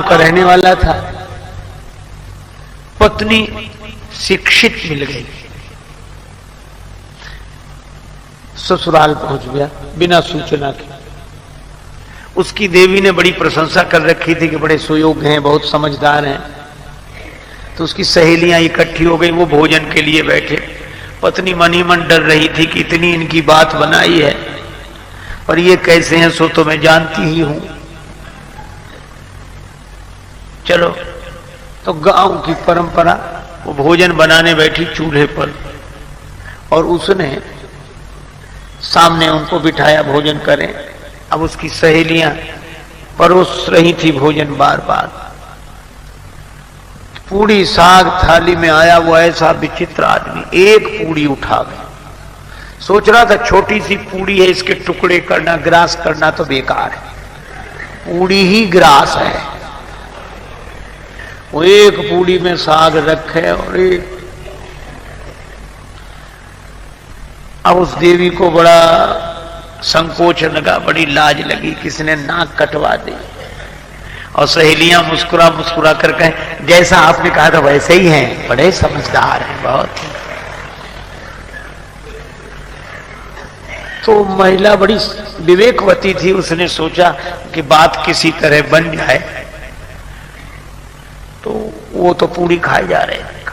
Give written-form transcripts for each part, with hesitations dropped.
का रहने वाला था। पत्नी शिक्षित मिल गई, ससुराल पहुंच गया बिना सूचना के। उसकी देवी ने बड़ी प्रशंसा कर रखी थी कि बड़े सुयोग्य हैं, बहुत समझदार हैं। तो उसकी सहेलियां इकट्ठी हो गई, वो भोजन के लिए बैठे। पत्नी मन ही मन डर रही थी कि इतनी इनकी बात बनाई है और ये कैसे हैं, सो तो मैं जानती ही हूं। चलो, तो गांव की परंपरा, वो भोजन बनाने बैठी चूल्हे पर और उसने सामने उनको बिठाया भोजन करें। अब उसकी सहेलियां परोस रही थी भोजन बार बार। पूड़ी साग थाली में आया, वो ऐसा विचित्र आदमी एक पूड़ी उठा गया। सोच रहा था छोटी सी पूड़ी है, इसके टुकड़े करना, ग्रास करना तो बेकार है, पूड़ी ही ग्रास है। वो एक पूड़ी में साग रखे और एक। अब उस देवी को बड़ा संकोच लगा, बड़ी लाज लगी, किसने नाक कटवा दी। और सहेलियां मुस्कुरा मुस्कुरा कर कहें जैसा आपने कहा था वैसे ही हैं, बड़े समझदार हैं बहुत। तो महिला बड़ी विवेकवती थी, उसने सोचा कि बात किसी तरह बन जाए। तो वो तो पूरी खाए जा रहे हैं।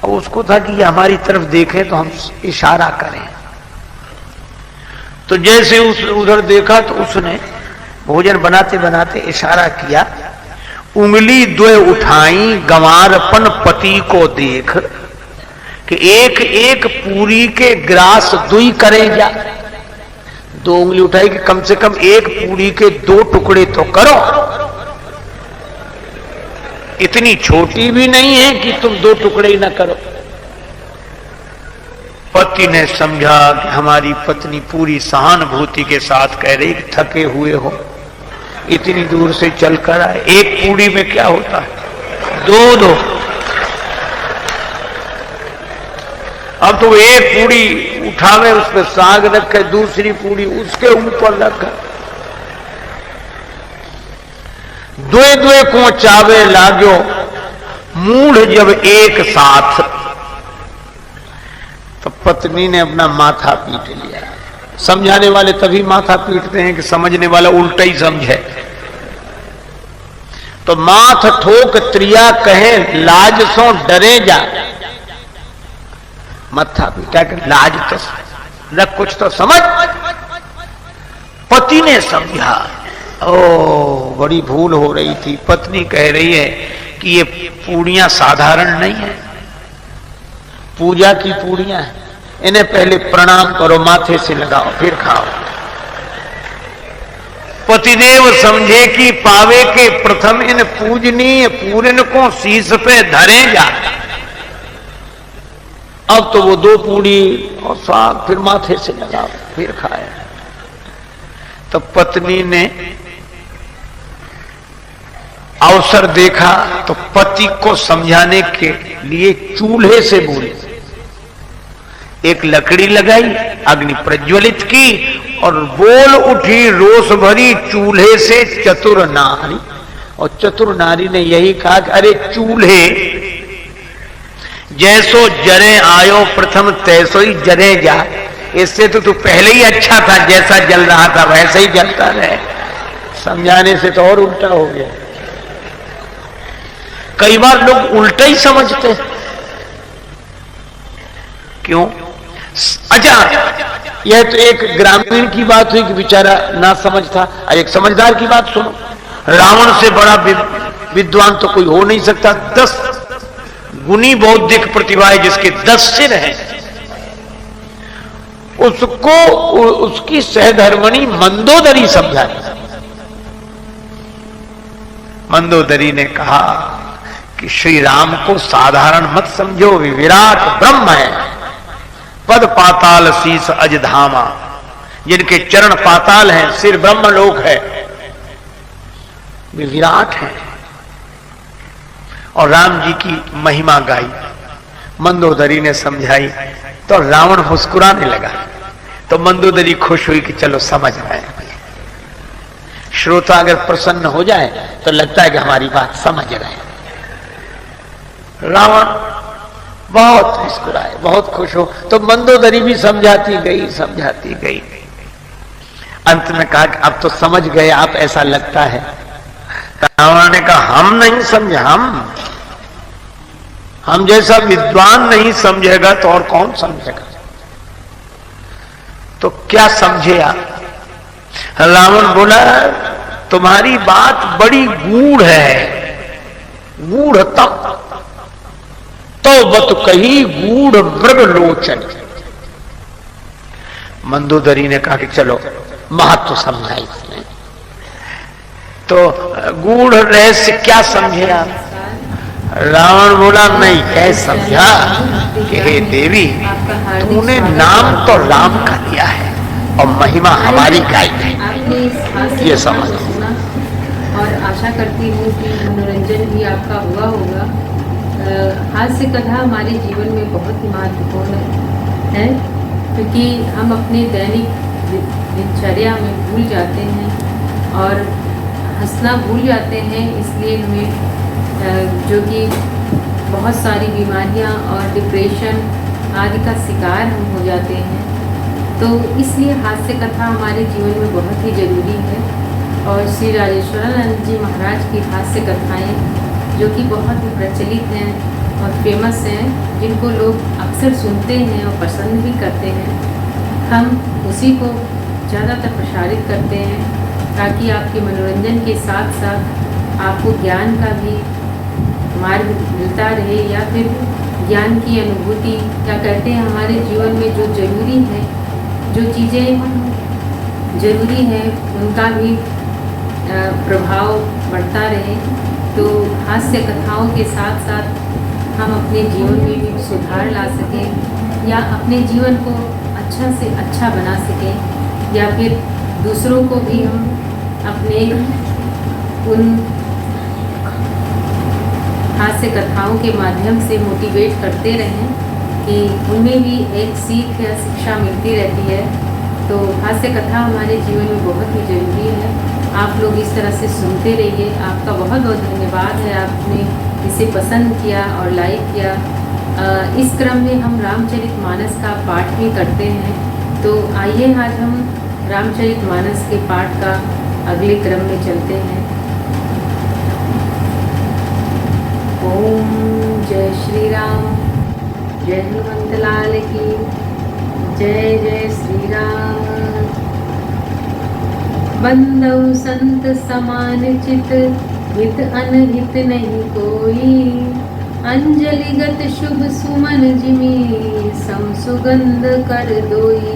अब उसको था कि ये हमारी तरफ देखें तो हम इशारा करें। तो जैसे उस उधर देखा तो उसने भोजन बनाते बनाते इशारा किया, उंगली द्वय उठाई गंवारपन पति को देख, कि एक एक पूरी के ग्रास दुई करे जा। दो उंगली उठाई कि कम से कम एक पूरी के दो टुकड़े तो करो, इतनी छोटी भी नहीं है कि तुम दो टुकड़े ही ना करो। पति ने समझा कि हमारी पत्नी पूरी सहानुभूति के साथ कह रही कि थके हुए हो, इतनी दूर से चलकर आए, एक पूड़ी में क्या होता है, दो दो। अब तो एक पूड़ी उठावे, उस पर साग रखे, दूसरी पूड़ी उसके ऊपर रखा। द्वे द्वे को चावे लागो मूढ़ जब एक साथ। तो पत्नी ने अपना माथा पीट लिया। समझाने वाले तभी माथा पीटते हैं कि समझने वाला उल्टा ही समझे। तो माथ ठोक त्रिया कहे लाज सो डरे जा। माथा पीटा कि लाज तो न कुछ तो समझ। पति ने समझा, ओ बड़ी भूल हो रही थी। पत्नी कह रही है कि ये पूड़ियां साधारण नहीं है, पूजा की पूड़ियां हैं, इन्हें पहले प्रणाम करो, माथे से लगाओ, फिर खाओ। पतिदेव समझे कि पावे के प्रथम इन पूजनीय पूरन को शीश पे धरे जा। अब तो वो दो पूड़ी और साग फिर माथे से लगाओ, फिर खाए। तो पत्नी ने अवसर देखा तो पति को समझाने के लिए चूल्हे से बोली। एक लकड़ी लगाई, अग्नि प्रज्वलित की और बोल उठी रोष भरी चूल्हे से चतुर नारी। और चतुर नारी ने यही कहा कि अरे चूल्हे, जैसो जरे आयो प्रथम तैसो ही जरे जा। इससे तो तू पहले ही अच्छा था, जैसा जल रहा था वैसे ही जलता रहे। समझाने से तो और उल्टा हो गया। कई बार लोग उल्टा ही समझते हैं। क्यों? अच्छा, यह तो एक ग्रामीण की बात हुई कि बेचारा ना समझ था। एक समझदार की बात सुनो। रावण से बड़ा विद्वान तो कोई हो नहीं सकता। 10 गुनी बौद्धिक प्रतिभा है जिसके 10 सिर हैं। उसको उसकी सहधर्मणी मंदोदरी समझाई। मंदोदरी ने कहा कि श्री राम को साधारण मत समझो, वे विराट ब्रह्म है। पद पाताल शीस अजधामा, जिनके चरण पाताल हैं, सिर ब्रह्मलोक है, वे विराट हैं। और राम जी की महिमा गाई, मंदोदरी ने समझाई। तो रावण मुस्कुराने लगा। तो मंदोदरी खुश हुई कि चलो समझ आए। श्रोता अगर प्रसन्न हो जाए तो लगता है कि हमारी बात समझ रहे हैं। रावण बहुत मुस्कुराए, बहुत खुश हो, तो मंदोदरी भी समझाती गई। अंत में कहा कि अब तो समझ गए आप, ऐसा लगता है। रावण ने कहा हम नहीं समझे, हम जैसा विद्वान नहीं समझेगा तो और कौन समझेगा। तो क्या समझे आप? रावण बोला तुम्हारी बात बड़ी गूढ़ है, गूढ़तम तो बत कही गूढ़ मृग लोचन। मंदोदरी ने कहा कि चलो महत्व समझा इसने। तो गूढ़ रहस्य क्या समझे आप? रावण बोला नहीं, है समझा कि हे देवी तूने नाम तो राम का लिया है और महिमा हमारी गाय है, ये समझ। और आशा करती हूँ कि मनोरंजन भी आपका हुआ होगा। हास्य कथा हमारे जीवन में बहुत ही महत्वपूर्ण है, क्योंकि हम अपने दैनिक दिनचर्या में भूल जाते हैं और हंसना भूल जाते हैं। इसलिए हमें जो कि बहुत सारी बीमारियां और डिप्रेशन आदि का शिकार हम हो जाते हैं। तो इसलिए हास्य कथा हमारे जीवन में बहुत ही ज़रूरी है। और श्री राजेश्वरानंद जी महाराज की हास्य कथाएँ जो कि बहुत ही प्रचलित हैं और फेमस हैं, जिनको लोग अक्सर सुनते हैं और पसंद भी करते हैं, हम उसी को ज़्यादातर प्रसारित करते हैं ताकि आपके मनोरंजन के साथ साथ आपको ज्ञान का भी मार्ग मिलता रहे, या फिर ज्ञान की अनुभूति, क्या कहते हैं हमारे जीवन में जो ज़रूरी है, जो चीज़ें ज़रूरी हैं उनका भी प्रभाव बढ़ता रहे। तो हास्य कथाओं के साथ साथ हम अपने जीवन में भी सुधार ला सकें या अपने जीवन को अच्छा से अच्छा बना सकें, या फिर दूसरों को भी हम अपने उन हास्य कथाओं के माध्यम से मोटिवेट करते रहें कि उनमें भी एक सीख या शिक्षा मिलती रहती है। तो हास्य कथा हमारे जीवन में बहुत ही ज़रूरी है। आप लोग इस तरह से सुनते रहिए। आपका बहुत बहुत धन्यवाद है, आपने इसे पसंद किया और लाइक किया। इस क्रम में हम रामचरितमानस का पाठ भी करते हैं। तो आइए आज हम रामचरितमानस के पाठ का अगले क्रम में चलते हैं। ओम जय श्री राम, जय हनुमंत लाल की जय। जय श्री राम। बंदौ संत समान चित, हित अनहित नहीं कोई। अंजलिगत शुभ सुमन जिमी, सम सुगंध कर दोई।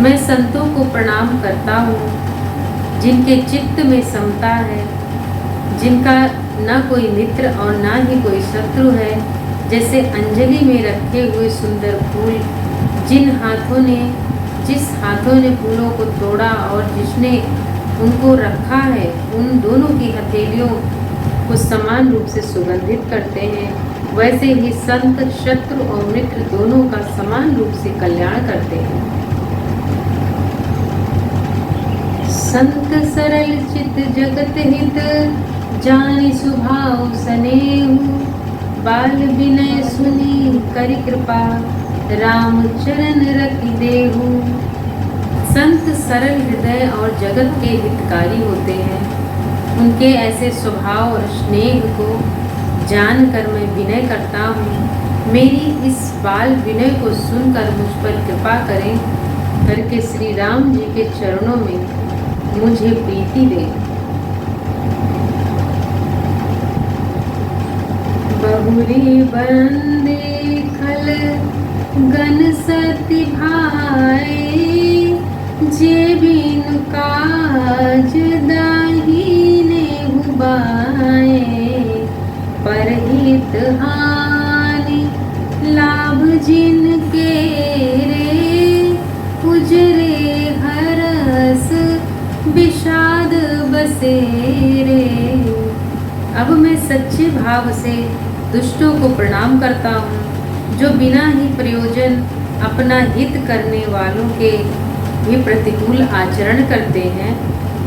मैं संतों को प्रणाम करता हूँ जिनके चित्त में समता है, जिनका ना कोई मित्र और ना ही कोई शत्रु है। जैसे अंजलि में रखे हुए सुंदर फूल, जिस हाथों ने फूलों को तोड़ा और जिसने उनको रखा है, उन दोनों की हथेलियों को समान रूप से सुगंधित करते हैं, वैसे ही संत शत्रु और मित्र दोनों का समान रूप से कल्याण करते हैं। संत सरल चित जगत हित, जानि सुभाव सनेहु। बाल विनय सुनी करि कृपा, राम चरण रति देहु। संत सरल हृदय और जगत के हितकारी होते हैं। उनके ऐसे स्वभाव और स्नेह को जानकर मैं विनय करता हूँ। मेरी इस बाल विनय को सुनकर मुझ पर कृपा करें करके श्री राम जी के चरणों में मुझे प्रीति दे। बहुरी बंदे खल गन सति भाई, जे बिनु काज दाहीने हुबाए। परहित हानि लाभ जिनके रे, उजरे हरस विषाद बसेरे। अब मैं सच्चे भाव से दुष्टों को प्रणाम करता हूँ, जो बिना ही प्रयोजन अपना हित करने वालों के भी प्रतिकूल आचरण करते हैं।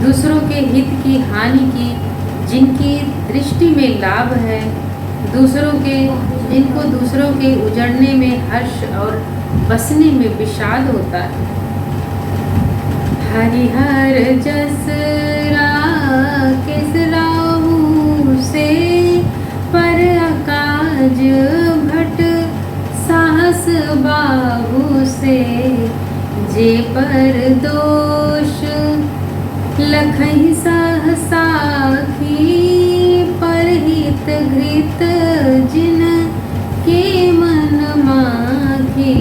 दूसरों के हित की हानि की जिनकी दृष्टि में लाभ है, जिनको दूसरों के उजड़ने में हर्ष और बसने में विषाद होता है। हरिहर जस राकेश राहु से पर अकाज भट साहस बाहु से, जे पर दोष लखहि सहसाखी परहित घृत जिन के मन माखी।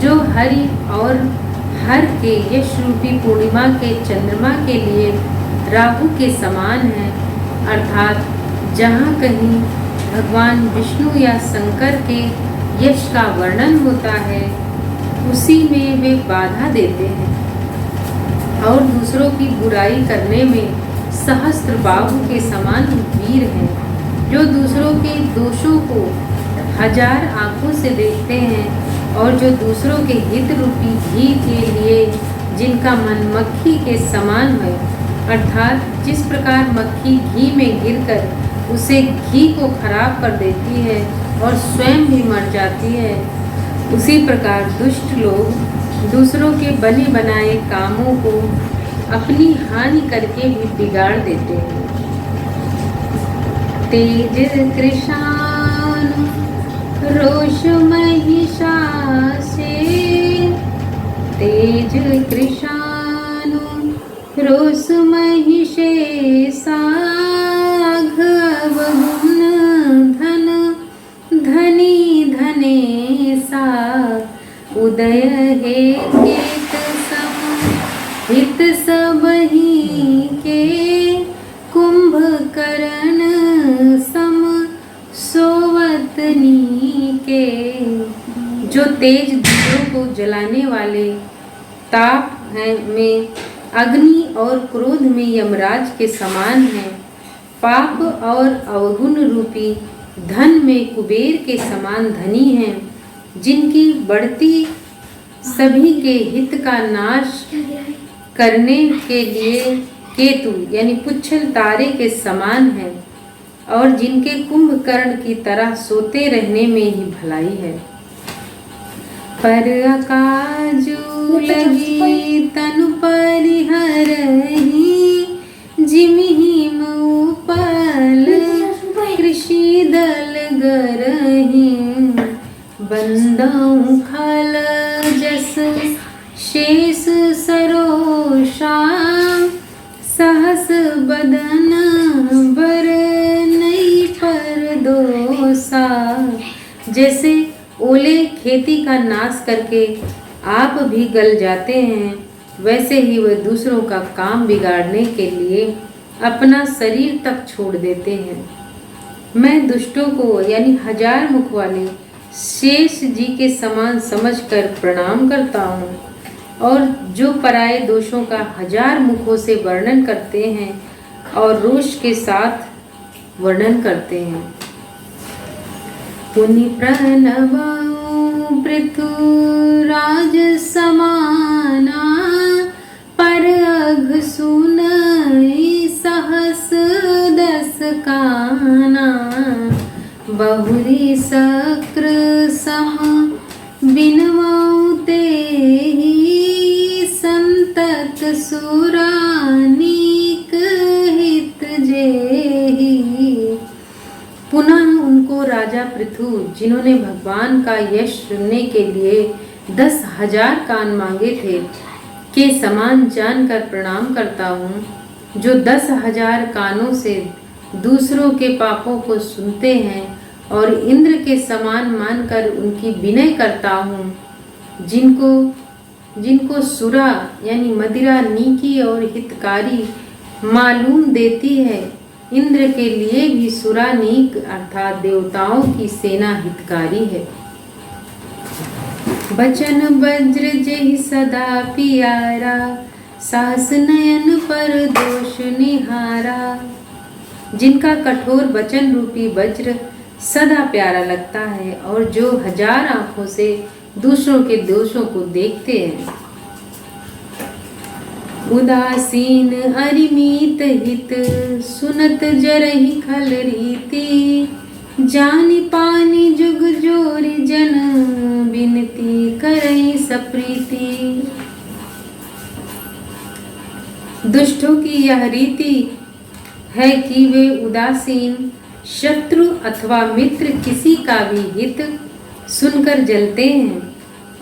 जो हरि और हर के यश रूपी पूर्णिमा के चंद्रमा के लिए राहु के समान है, अर्थात जहाँ कहीं भगवान विष्णु या शंकर के यश का वर्णन होता है उसी में वे बाधा देते हैं, और दूसरों की बुराई करने में सहस्त्र बाहु के समान वीर हैं, जो दूसरों के दोषों को 1000 आंखों से देखते हैं, और जो दूसरों के हित रूपी घी के लिए जिनका मन मक्खी के समान है, अर्थात जिस प्रकार मक्खी घी में गिरकर उसे घी को खराब कर देती है और स्वयं भी मर जाती है, उसी प्रकार दुष्ट लोग दूसरों के बने बनाए कामों को अपनी हानि करके भी बिगाड़ देते हैं। तेज कृशान रोष महिषासे, तेज कृशान रोष महिषे साघव गुण धन धनी धने सा, उदय हे केत सम हित सबहि के, कुंभकर्ण सम सोवतनी के। जो तेज दियों को जलाने वाले ताप है में अग्नि और क्रोध में यमराज के समान है, पाप और अवगुण रूपी धन में कुबेर के समान धनी हैं, जिनकी बढ़ती सभी के हित का नाश करने के लिए केतु यानी पुच्छल तारे के समान है, और जिनके कुंभकर्ण की तरह सोते रहने में ही भलाई है। पर अकाजु लगी तनु परिहरहि, जिमिहिम उपल कृषि दल गरहि, बंदौ खल जस शेष सरोषा, सहस बदन बर नई पर दोसा। जैसे ओले खेती का नाश करके आप भी गल जाते हैं, वैसे ही वे दूसरों का काम बिगाड़ने के लिए अपना शरीर तक छोड़ देते हैं। मैं दुष्टों को यानी 1000 मुख वाले शेष जी के समान समझकर प्रणाम करता हूँ, और जो पराये दोषों का 1000 मुखों से वर्णन करते हैं और रोष के साथ वर्णन करते हैं। पुनि प्रणवौ पृथुराज समाना, पर अघ सुनई सहस 10 काना, बहुरी शक्र सम बिनवौ तेहि, संतत सुरानीक हित जेहि। पुनः उनको राजा पृथु, जिन्होंने भगवान का यश सुनने के लिए 10,000 कान मांगे थे, के समान जानकर प्रणाम करता हूँ, जो 10,000 कानों से दूसरों के पापों को सुनते हैं, और इंद्र के समान मानकर उनकी विनय करता हूँ, जिनको सुरा यानी मदिरा नीकी और हितकारी मालूम देती है, इंद्र के लिए भी सुरा नीक अर्थात देवताओं की सेना हितकारी है। बचन वज्र जेहि सदा पियारा, साहस नयन पर दोष निहारा। जिनका कठोर वचन रूपी वज्र सदा प्यारा लगता है, और जो 1000 आंखों से दूसरों के दोषों को देखते हैं। उदासीन अरिमीत हित सुनत जरहि खल रीति जानि पानी जुग जोरि जन बिनती करई सप्रीति। दुष्टों की यह रीति है कि वे उदासीन शत्रु अथवा मित्र किसी का भी हित सुनकर जलते हैं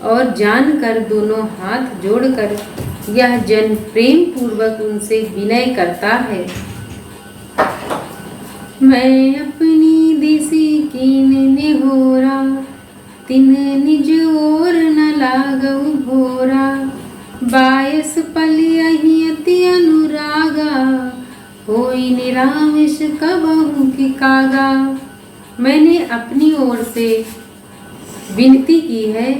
और जानकर दोनों हाथ जोड़कर यह जन प्रेम पूर्वक उनसे विनय करता है। मैं अपनी देसी कीन निहोरा तिन निज ओर न लागऊ भोरा बायस पलियहि अति अनुरागा होई निरामिष कबहु की कागा। मैंने अपनी ओर से विनती की है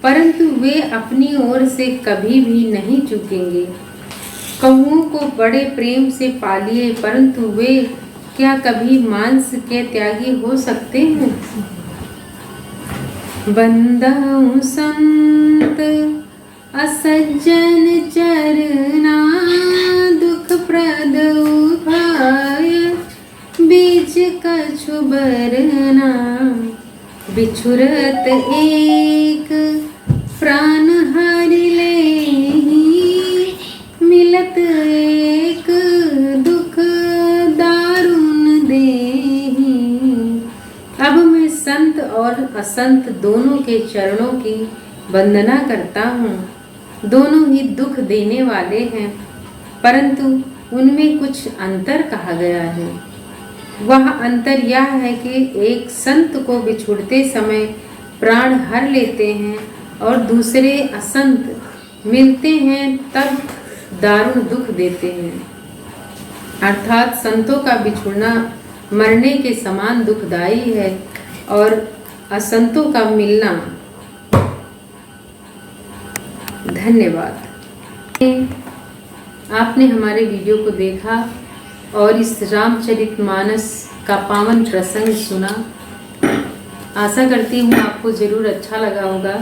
परंतु वे अपनी ओर से कभी भी नहीं चूकेंगे। कौओं को बड़े प्रेम से पालिए परंतु वे क्या कभी मांस के त्यागी हो सकते हैं। बंदहु संत असज्जन चरना दुख प्रद उभाय बीच कछु बरना बिछुरत एक प्राण हरि लेहि मिलत एक दुख दारुण देहि। अब मैं संत और असंत दोनों के चरणों की वंदना करता हूँ। दोनों ही दुख देने वाले हैं परंतु उनमें कुछ अंतर कहा गया है। वह अंतर यह है कि एक संत को बिछुड़ते समय प्राण हर लेते हैं और दूसरे असंत मिलते हैं तब दारुण दुख देते हैं। अर्थात संतों का बिछुड़ना मरने के समान दुखदायी है और असंतों का मिलना। धन्यवाद। आपने हमारे वीडियो को देखा और इस रामचरितमानस का पावन प्रसंग सुना। आशा करती हूँ आपको ज़रूर अच्छा लगा होगा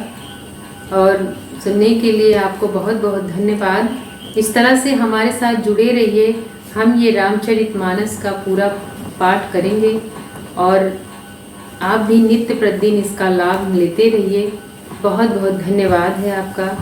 और सुनने के लिए आपको बहुत बहुत धन्यवाद। इस तरह से हमारे साथ जुड़े रहिए। हम ये रामचरितमानस का पूरा पाठ करेंगे और आप भी नित्य प्रतिदिन इसका लाभ लेते रहिए। बहुत बहुत धन्यवाद है आपका।